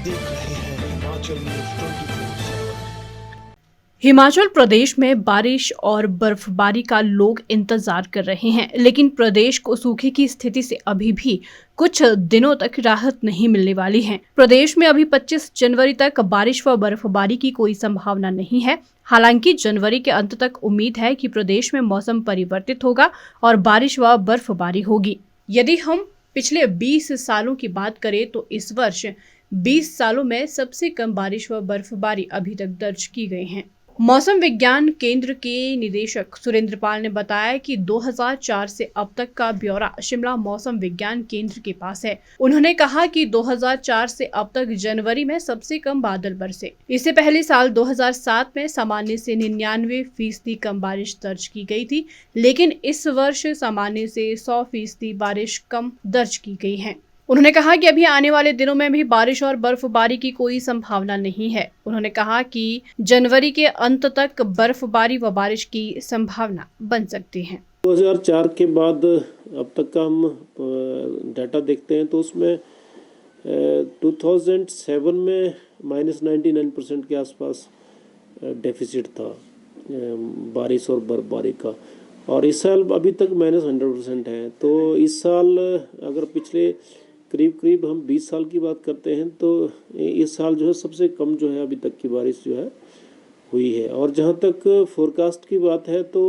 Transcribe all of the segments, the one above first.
देख रहे हैं हिमाचल न्यूज 24/7। हिमाचल प्रदेश में बारिश और बर्फबारी का लोग इंतजार कर रहे हैं, लेकिन प्रदेश को सूखे की स्थिति से अभी भी कुछ दिनों तक राहत नहीं मिलने वाली है। प्रदेश में अभी 25 जनवरी तक बारिश व बर्फबारी की कोई संभावना नहीं है। हालांकि जनवरी के अंत तक उम्मीद है कि प्रदेश में मौसम परिवर्तित होगा और बारिश व बर्फबारी होगी। यदि हम पिछले 20 सालों की बात करें तो इस वर्ष 20 सालों में सबसे कम बारिश व बर्फबारी अभी तक दर्ज की गई है। मौसम विज्ञान केंद्र के निदेशक सुरेंद्र पाल ने बताया कि 2004 से अब तक का ब्यौरा शिमला मौसम विज्ञान केंद्र के पास है। उन्होंने कहा कि 2004 से अब तक जनवरी में सबसे कम बादल बरसे। इससे पहले साल 2007 में सामान्य से 99% कम बारिश दर्ज की गई थी, लेकिन इस वर्ष सामान्य से 100% बारिश कम दर्ज की गई है। उन्होंने कहा कि अभी आने वाले दिनों में भी बारिश और बर्फबारी की कोई संभावना नहीं है। उन्होंने कहा कि जनवरी के अंत तक बर्फबारी व बारिश की संभावना बन सकती है। 2004 के बाद अब तक का हम डाटा देखते हैं तो उसमें 2007 में -99% के आसपास डेफिसिट था बारिश और बर्फबारी का, और इस साल अभी तक -100% है। तो इस साल अगर पिछले करीब हम 20 साल की बात करते हैं तो इस साल जो है सबसे कम जो है अभी तक की बारिश जो है हुई है। और जहाँ तक फोरकास्ट की बात है तो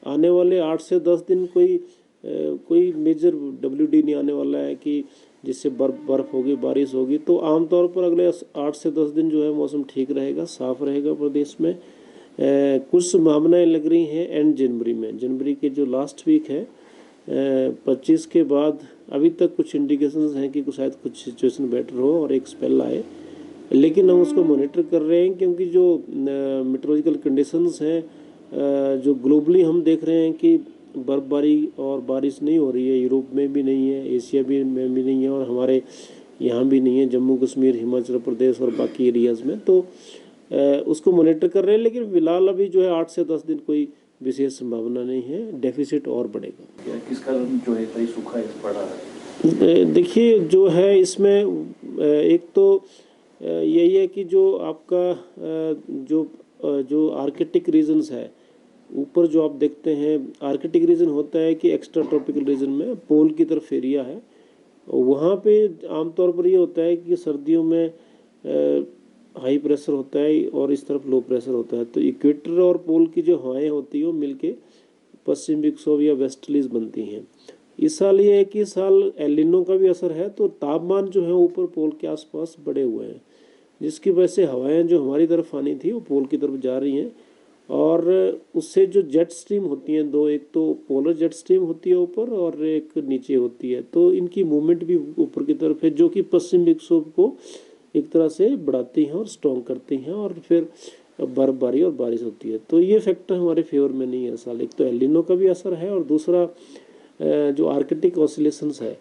आने वाले 8 से 10 दिन कोई मेजर WD नहीं आने वाला है कि जिससे बर्फ होगी, बारिश होगी। तो आमतौर पर अगले 8 से 10 दिन जो है मौसम ठीक रहेगा, साफ रहेगा प्रदेश में। कुछ संभावनाएं लग रही हैं एंड जनवरी के जो लास्ट वीक है 25 के बाद अभी तक कुछ इंडिकेशंस हैं कि शायद कुछ सिचुएशन बेटर हो और एक स्पेल आए, लेकिन हम उसको मॉनिटर कर रहे हैं क्योंकि जो मेट्रोलॉजिकल कंडीशंस हैं जो ग्लोबली हम देख रहे हैं कि बर्फबारी और बारिश नहीं हो रही है। यूरोप में भी नहीं है, एशिया में भी नहीं है, और हमारे यहाँ भी नहीं है, जम्मू कश्मीर, हिमाचल प्रदेश और बाकी एरियाज़ में। तो उसको मॉनिटर कर रहे हैं, लेकिन फिलहाल अभी जो है 8 से 10 दिन कोई विशेष संभावना नहीं है, डेफिसिट और बढ़ेगा। किस कारण जो है कई सूखा पड़ा है? देखिए जो है इसमें एक तो यही है कि जो आपका जो आर्कटिक रीजन्स है, ऊपर जो आप देखते हैं आर्कटिक रीजन होता है कि एक्स्ट्रा ट्रॉपिकल रीजन में पोल की तरफ एरिया है, वहाँ पे आमतौर पर ये होता है कि सर्दियों में हाई प्रेशर होता है और इस तरफ लो प्रेशर होता है। तो इक्वेटर और पोल की जो हवाएं होती हैं वो मिलके पश्चिम विक्षोभ या वेस्टर्लीज बनती हैं। इस साल ये है कि इस साल एलिनो का भी असर है, तो तापमान जो है ऊपर पोल के आसपास बढ़े हुए हैं, जिसकी वजह से हवाएं जो हमारी तरफ आनी थी वो पोल की तरफ जा रही हैं। और उससे जो जेट स्ट्रीम होती हैं दो, एक तो पोलर जेट स्ट्रीम होती है ऊपर और एक नीचे होती है, तो इनकी मूवमेंट भी ऊपर की तरफ है, जो कि पश्चिम विक्षोभ को एक तरह से बढ़ाती हैं और स्ट्रॉन्ग करती हैं, और फिर बर्फबारी और बारिश होती है। तो ये फैक्टर हमारे फेवर में नहीं है इस साल। एक तो एलिनो का भी असर है, और दूसरा जो आर्कटिक ऑसिलेशंस है,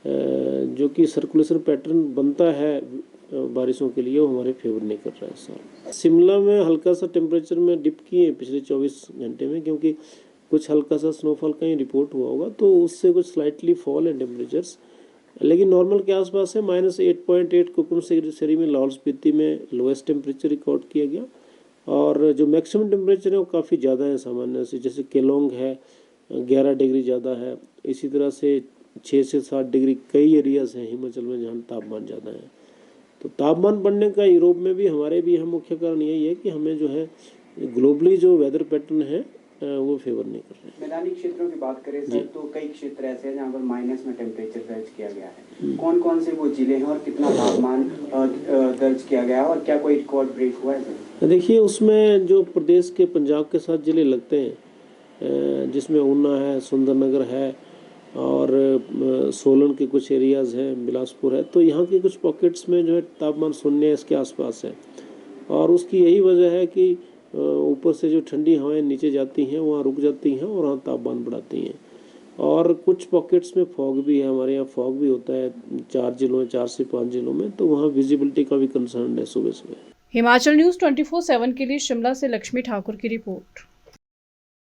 जो कि सर्कुलेशन पैटर्न बनता है बारिशों के लिए, वो हमारे फेवर नहीं कर रहा है इस साल। शिमला में हल्का सा टेम्परेचर में डिप किए पिछले 24 घंटे में, क्योंकि कुछ हल्का सा स्नोफॉल का ही रिपोर्ट हुआ होगा, तो उससे कुछ स्लाइटली फॉल है टेम्परेचर्स, लेकिन नॉर्मल के आसपास है। -8.8 कुकुम सेरी में लाहौल स्पीति में लोएस्ट टेम्परेचर रिकॉर्ड किया गया, और जो मैक्सिमम टेम्परेचर है वो काफ़ी ज़्यादा है सामान्य से। जैसे केलोंग है 11 डिग्री ज़्यादा है, इसी तरह से 6 से 7 डिग्री कई एरियाज़ हैं हिमाचल में जहाँ तापमान ज़्यादा है। तो तापमान बढ़ने का यूरोप में भी हमारे भी यहाँ मुख्य कारण यही है कि हमें जो है ग्लोबली जो वेदर पैटर्न है वो फेवर नहीं कर रहे हैं। मैदानी क्षेत्रों की बात करें सर, तो कई क्षेत्र ऐसे हैं जहाँ पर माइनस में टेम्परेचर दर्ज किया गया है। कौन कौन से वो जिले हैं और कितना तापमान दर्ज किया गया है, और क्या कोई रिकॉर्ड ब्रेक हुआ है सर? देखिए उसमें जो प्रदेश के पंजाब के साथ जिले लगते हैं, जिसमें ऊना है, सुंदरनगर है, और सोलन के कुछ एरियाज़ हैं, बिलासपुर है, तो यहाँ के कुछ पॉकेट्स में जो है तापमान 0 इसके आसपास है। और उसकी यही वजह है कि ऊपर से जो ठंडी हवाएं नीचे जाती हैं वहाँ रुक जाती हैं और वहाँ तापमान बढ़ाती हैं। और कुछ पॉकेट्स में फॉग भी है, हमारे यहाँ फॉग भी होता है 4 से 5 जिलों में, तो वहाँ विजिबिलिटी का भी कंसर्न है सुबह सुबह। हिमाचल न्यूज 24/7 के लिए शिमला से लक्ष्मी ठाकुर की रिपोर्ट।